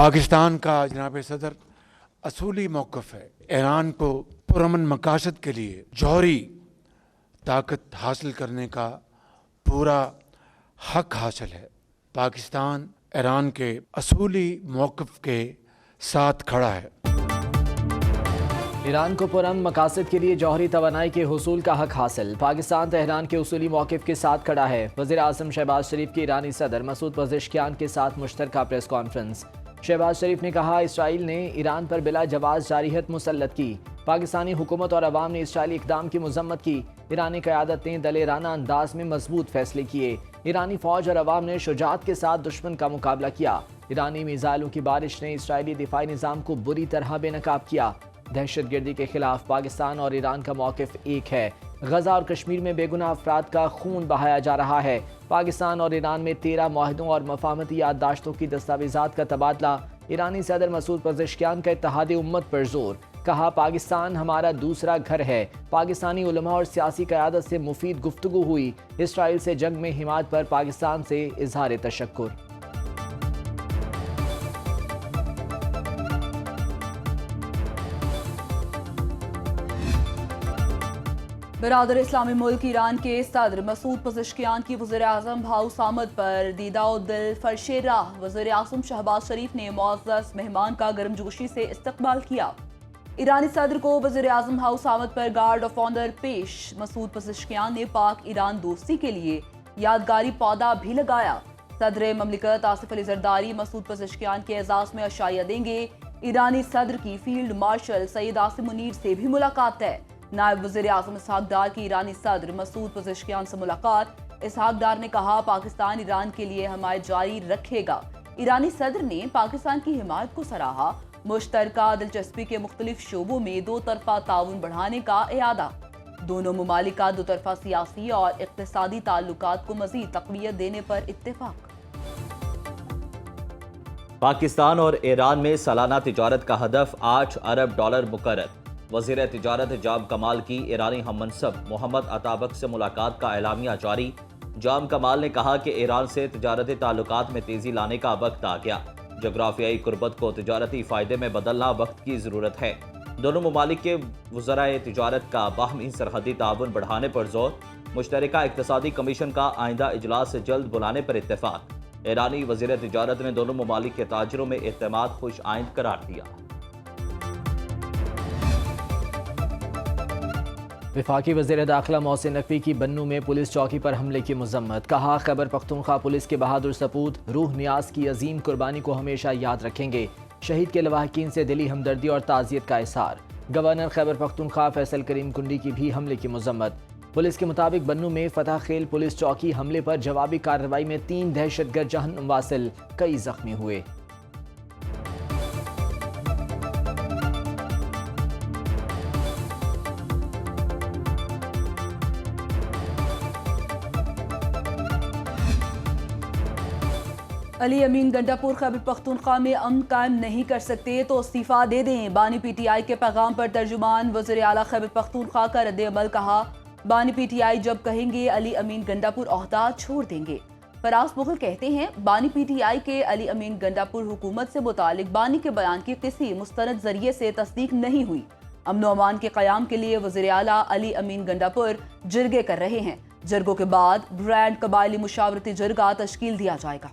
पाकिस्तान का जनाब सदर असूली मौक़िफ़ है, ईरान को पुरअमन मकासद के लिए जौहरी ताकत हासिल करने का पूरा हक हासिल है। पाकिस्तान ईरान के असूली मौक़िफ़ के साथ खड़ा है। ईरान को पुरअमन मकासद के लिए जौहरी तवानाई के हुसूल का हक हासिल। पाकिस्तान तेहरान के उसूली मौक़िफ़ के साथ खड़ा है। वज़ीर आज़म शहबाज शरीफ के ईरानी सदर मसूद पज़ेश्कियान के साथ मुश्तरका प्रेस कॉन्फ्रेंस। शहबाज शरीफ ने कहा, इसराइल ने ईरान पर बिला जवाज़ जारियत मुसल्लत की। पाकिस्तानी हुकूमत और अवाम ने इसराइली इक़दाम की मज़म्मत की। ईरानी क़यादत ने दलेराना अंदाज में मजबूत फैसले किए। ईरानी फ़ौज और अवाम ने शुजाअत के साथ दुश्मन का मुकाबला किया। ईरानी मिसाइलों की बारिश ने इसराइली दिफाई निज़ाम को बुरी तरह बेनकाब किया। दहशतगर्दी के खिलाफ पाकिस्तान और ईरान का मौक़िफ़ एक है। गजा और कश्मीर में बेगुनाह अफराद का खून बहाया जा रहा है। पाकिस्तान और ईरान में 13 मुआहदों और मफाहमती याददाश्तों की दस्तावेज़ात का तबादला। ईरानी सदर मसूद पज़ेश्कियान का इत्तेहाद उम्मत पर जोर। कहा, पाकिस्तान हमारा दूसरा घर है। पाकिस्तानी उलमा और सियासी क़यादत से मुफीद गुफ्तगू हुई। इसराइल से जंग में हिमायत पर पाकिस्तान से इजहार तशक्कुर। बिरादर इस्लामी मुल्क ईरान के सदर मसूद पज़ेश्कियान की वज़ीर आज़म हाउस आमद पर दीदाओ दिल फर्शे राह। वज़ीर आज़म शहबाज शरीफ ने मुअज़्ज़ज़ मेहमान का गर्मजोशी से इस्तकबाल किया। ईरानी सदर को वज़ीर आज़म हाउस आमद पर गार्ड ऑफ ऑनर पेश। मसूद पज़ेश्कियान ने पाक ईरान दोस्ती के लिए यादगारी पौधा भी लगाया। सदर ममलिकत आसिफ अली जरदारी मसूद पज़ेश्कियान के एजाज़ में अशाइया देंगे। ईरानी सदर की फील्ड मार्शल सईद आसिम मुनीर से भी मुलाकात है। नायब वज़ीर आज़म इसहाक डार की ईरानी सदर मसूद पज़ेश्कियान से मुलाकात। इसहाक डार ने कहा, पाकिस्तान ईरान के लिए हमायत जारी रखेगा। ईरानी सदर ने पाकिस्तान की हिमायत को सराहा। मुश्तरका दिलचस्पी के मुख्तलिफ शोबों में दो तरफा ताउन बढ़ाने का इरादा। दोनों मुमालिक का दो तरफा सियासी और इक़्तिसादी ताल्लुकात को मज़ीद तक़वियत देने पर इत्तेफाक। पाकिस्तान और ईरान में सालाना तिजारत का हदफ $8 अरब मुकर्रर। वज़ीर तिजारत जाम कमाल की ईरानी हममनसब मोहम्मद अताबक से मुलाकात का एलामिया जारी। जाम कमाल ने कहा कि ईरान से तिजारती ताल्लुकात में तेज़ी लाने का वक्त आ गया। जोग्राफियाई कुर्बत को तिजारती फ़ायदे में बदलना वक्त की ज़रूरत है। दोनों ममालिक के वज़राए तिजारत का बाहमी सरहदी ताउन बढ़ाने पर जोर। मुश्तरका इक़्तिसादी कमीशन का आइंदा इजलास जल्द बुलाने पर इत्तेफाक। ईरानी वज़ीर तिजारत ने दोनों ममालिक के ताजरों में एतमाद खुश आइंद करार दिया। वफाकी वज़ीर दाखिला मोहसिन नकवी की बन्नू में पुलिस चौकी पर हमले की मजम्मत। कहा, खैबर पख्तूनख्वा पुलिस के बहादुर सपूत रूह नियाज की अजीम कुर्बानी को हमेशा याद रखेंगे। शहीद के लवाहिकीन से दिली हमदर्दी और ताज़ियत का इज़हार। गवर्नर खैबर पख्तूनख्वा फैसल करीम कुंडी की भी हमले की मजम्मत। पुलिस के मुताबिक बन्नू में फतह खेल पुलिस चौकी हमले पर जवाबी कार्रवाई में 3 दहशतगर्द जहन्नुम वासिल, कई जख्मी हुए। अली अमीन गंडापुर खैबर पख्तूनख्वा में अमन कायम नहीं कर सकते तो इस्तीफा दे दें। बानी पीटीआई के पैगाम पर तर्जुमान वज़ीर आला खैबर पख्तूनख्वा का रद्द अमल। कहा, बानी पीटीआई जब कहेंगे अली अमीन गंडापुर ओहदा छोड़ देंगे। फराज मुगल कहते हैं, बानी पीटीआई के अली अमीन गंडापुर हुकूमत से मुतालिक बानी के बयान की किसी मुस्तनद जरिए से तस्दीक नहीं हुई। अमन व अमान के क़याम के लिए वज़ीर आला अली अमीन गंडापुर जिरगे कर रहे हैं। जिरगों के बाद ब्रांड कबायली मुशावरती जिरगा तश्कील दिया जाएगा।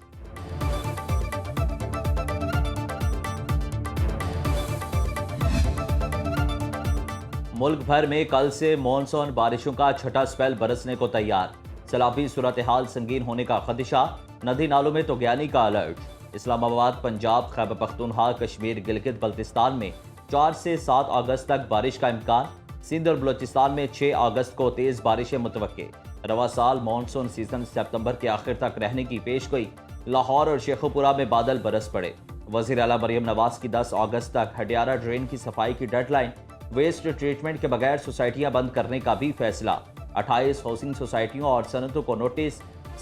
मुल्क भर में कल से मानसून बारिशों का छठा स्पेल बरसने को तैयार। सैलाबी सूरत हाल संगीन होने का खदशा। नदी नालों में तोगयानी का अलर्ट। इस्लामाबाद, पंजाब, खैबर पख्तूनख्वा, कश्मीर, गिलगित बल्तिस्तान में 4 से 7 अगस्त तक बारिश का इम्कान। सिंध और बलोचिस्तान में 6 अगस्त को तेज़ बारिशें मुतवक्के। रवा साल मानसून सीजन सितंबर के आखिर तक रहने की पेश गोई। लाहौर और शेखुपुरा में बादल बरस पड़े। वज़ीर आला मरियम नवाज की 10 अगस्त तक हडियारा ड्रेन की सफाई की डेडलाइन। वेस्ट ट्रीटमेंट के बगैर सोसाइटियां बंद करने का भी फैसला। 28 हाउसिंग सोसाइटियों और सनतों को नोटिस।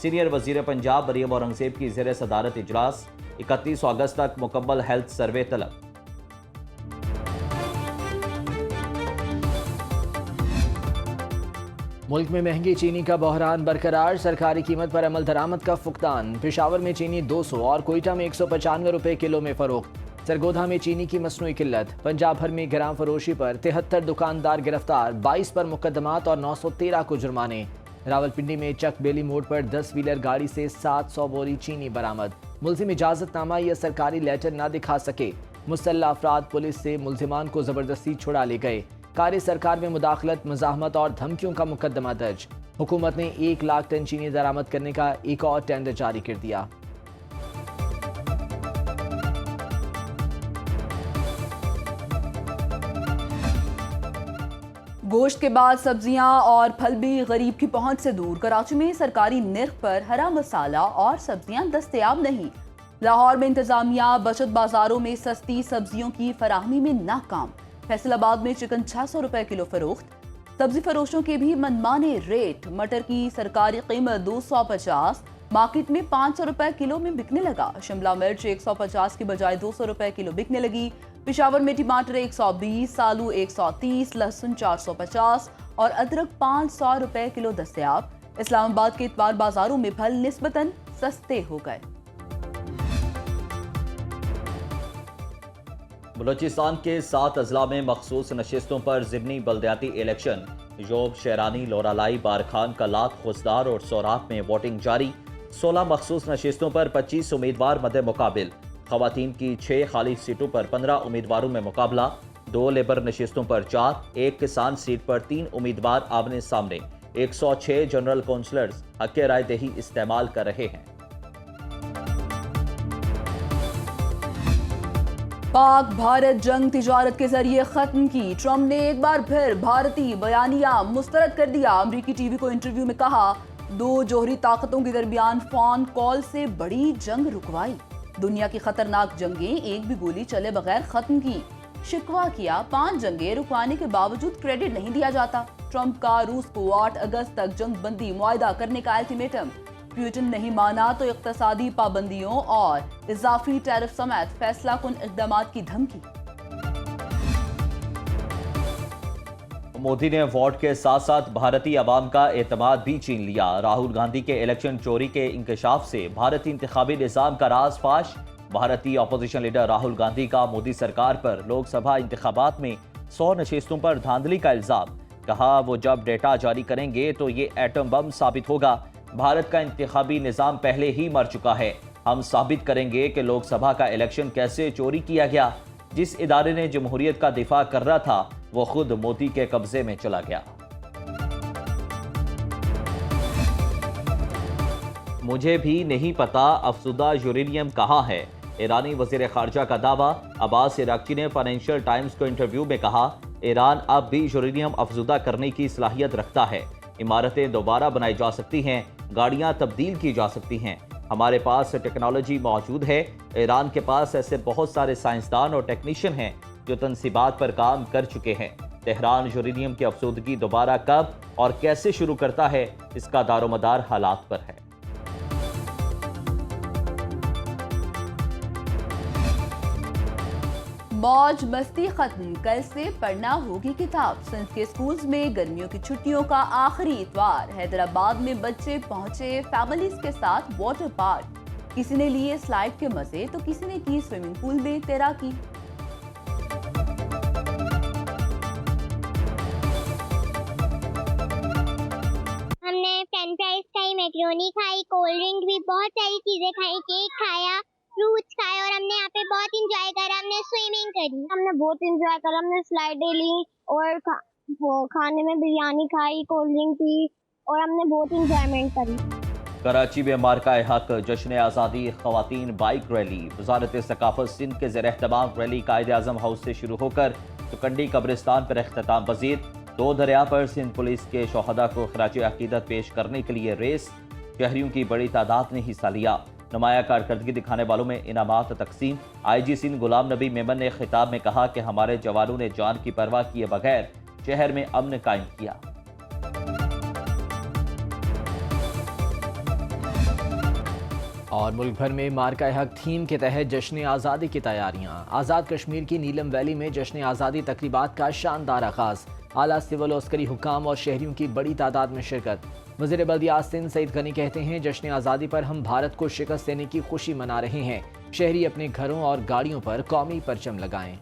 सीनियर वजीर पंजाब मरियम औरंगजेब की ज़ेर सदारत इजलास। 31 अगस्त तक मुकम्मल हेल्थ सर्वे तलब। मुल्क में महंगी चीनी का बहरान बरकरार, सरकारी कीमत पर अमल दरामद का फुकदान। पेशावर में चीनी 200 और कोयटा में 195 रुपए किलो में फरोख्त। सरगोधा में चीनी की मसनूई किल्लत। पंजाब भर में ग्राम फरोशी पर 73 दुकानदार गिरफ्तार, 22 पर मुकदमात और 913 को जुर्माने। रावलपिंडी में चक बेली मोड़ पर 10 व्हीलर गाड़ी से 700 बोरी चीनी बरामद। मुलजिम इजाजतनामा या सरकारी लेटर न दिखा सके, मुसल्लह अफराद पुलिस से मुलजिमान को जबरदस्ती छुड़ा ले गए। कार्य सरकार में मुदाखलत, मजाहमत और धमकियों का मुकदमा दर्ज। हुकूमत ने 1 लाख टन चीनी दरामद करने का एक और टेंडर जारी कर दिया। गोश्त के बाद सब्जियां और फल भी गरीब की पहुंच से दूर। कराची में सरकारी निर्ख पर हरा मसाला और सब्जियां दस्तयाब नहीं। लाहौर में इंतजामिया बचत बाजारों में सस्ती सब्जियों की फराहमी में नाकाम। फैसलाबाद में चिकन 600 रुपए किलो फरोख्त। सब्जी फरोशों के भी मनमाने रेट। मटर की सरकारी कीमत 250, मार्केट में 500 रुपए किलो में बिकने लगा। शिमला मिर्च 150 की बजाय 200 रुपए किलो बिकने लगी। पेशावर में टमाटर 120, आलू 130, लहसुन 450 और अदरक 500 रुपए किलो दस्तयाब। इस्लामाबाद के इतवार बाजारों में फल निस्बतन सस्ते हो गए। बलोचिस्तान के 7 अजला में मखसूस नशिस्तों पर ज़िमनी बल्दियाती इलेक्शन। योब, शेरानी, लोरालाई, बारखान, कलात, खुसदार और सौराब में वोटिंग जारी। 16 मखसूस नशिस्तों पर 25 उम्मीदवार मद्दे मुकाबिल। खवातीन की 6 खाली सीटों पर 15 उम्मीदवारों में मुकाबला। 2 लेबर नशिस्तों पर 4, 1 किसान सीट पर 3 उम्मीदवार आमने सामने। 106 जनरल काउंसलर्स हक राय दही इस्तेमाल कर रहे हैं। पाक भारत जंग तिजारत के जरिए खत्म की। ट्रंप ने एक बार फिर भारतीय बयानिया मुस्तरद कर दिया। अमरीकी टीवी को इंटरव्यू में कहा, 2 जोहरी ताकतों के दरमियान फोन कॉल से बड़ी जंग रुकवाई। दुनिया की खतरनाक जंगें एक भी गोली चले बगैर खत्म की। शिकवा किया, 5 जंगें रुकवाने के बावजूद क्रेडिट नहीं दिया जाता। ट्रंप का रूस को 8 अगस्त तक जंग बंदी मुआहदा करने का अल्टीमेटम। पुतिन नहीं माना तो इक्तसादी पाबंदियों और इजाफी टैरिफ समेत फैसला कुन इक़दामात की धमकी। मोदी ने वोट के साथ साथ भारतीय अवाम का एतमाद भी छीन लिया। राहुल गांधी के इलेक्शन चोरी के इंकशाफ से भारतीय इंतखाबी निज़ाम का राज फाश। भारतीय अपोजिशन लीडर राहुल गांधी का मोदी सरकार पर लोकसभा इंतखाबात में 100 नशिस्तों पर धांधली का इल्जाम। कहा, वो जब डेटा जारी करेंगे तो ये एटम बम साबित होगा। भारत का इंतखाबी निज़ाम पहले ही मर चुका है। हम साबित करेंगे कि लोकसभा का इलेक्शन कैसे चोरी किया गया। जिस इदारे ने जमहूरियत का दिफा कर रहा था वो खुद मोदी के कब्जे में चला गया। मुझे भी नहीं पता अफजुदा यूरेनियम कहाँ है। ईरानी वजीर खारजा का दावा। अब्बास इराकी ने फाइनेंशियल टाइम्स को इंटरव्यू में कहा, ईरान अब भी यूरेनियम अफजुदा करने की सलाहियत रखता है। इमारतें दोबारा बनाई जा सकती हैं, गाड़ियां तब्दील की जा सकती हैं। हमारे पास टेक्नोलॉजी मौजूद है। ईरान के पास ऐसे बहुत सारे साइंसदान और टेक्नीशियन हैं जो तनसीबात पर काम कर चुके हैं। तेहरान यूरेनियम की अफसुदगी दोबारा कब और कैसे शुरू करता है, इसका दारोमदार हालात पर है। मौज मस्ती खत्म, कल से पढ़ना होगी किताब। सिंध के स्कूल्स में गर्मियों की छुट्टियों का आखिरी इतवार। हैदराबाद में बच्चे पहुंचे फैमिलीज के साथ वाटर पार्क। किसी ने लिए स्लाइड के मजे तो किसी ने की स्विमिंग पूल में तैराकी। हमने फ्रेंच फ्राइज खाई, मैक्रोनी खाई, कोल्ड ड्रिंक भी, बहुत सारी चीजें खाई, केक खाया, फ्रूट्स खाए और हमने यहाँ पे बहुत इंजॉय करा। हमने स्विमिंग करी, हमने बहुत इंजॉय करा। हमने स्लाइडें ली और खाने में बिरयानी खाई, कोल्ड ड्रिंक पी और हमने बहुत इंजॉयमेंट करी। कराची में मार्का हक जश्न आज़ादी खवातीन बाइक रैली। वजारत सकाफत सिंध के ज़ेर एहतमाम रैली कायद आज़म हाउस से शुरू होकर तुकंडी कब्रिस्तान पर अख्ताम पजीर। 2 दरिया पर सिंध पुलिस के शोहदा को खराज अकीदत पेश करने के लिए रेस। शहरियों की बड़ी तादाद ने हिस्सा लिया। नुमाया कारकर्दगी दिखाने वालों में इनामात तकसीम। IG सिंध गुलाम नबी मेमन ने खिताब में कहा कि हमारे जवानों ने जान की परवाह किए बगैर शहर में अमन कायम किया। और मुल्क भर में मार्का हक थीम के तहत जश्न आज़ादी की तैयारियां। आज़ाद कश्मीर की नीलम वैली में जश्न आज़ादी तकरीबात का शानदार आगाज। आला सिविल अस्करी हुकाम और शहरियों की बड़ी तादाद में शिरकत। वज़ीर बल्दियात सिंध सईद गनी कहते हैं, जश्न आज़ादी पर हम भारत को शिकस्त देने की खुशी मना रहे हैं। शहरी अपने घरों और गाड़ियों पर कौमी परचम लगाएं।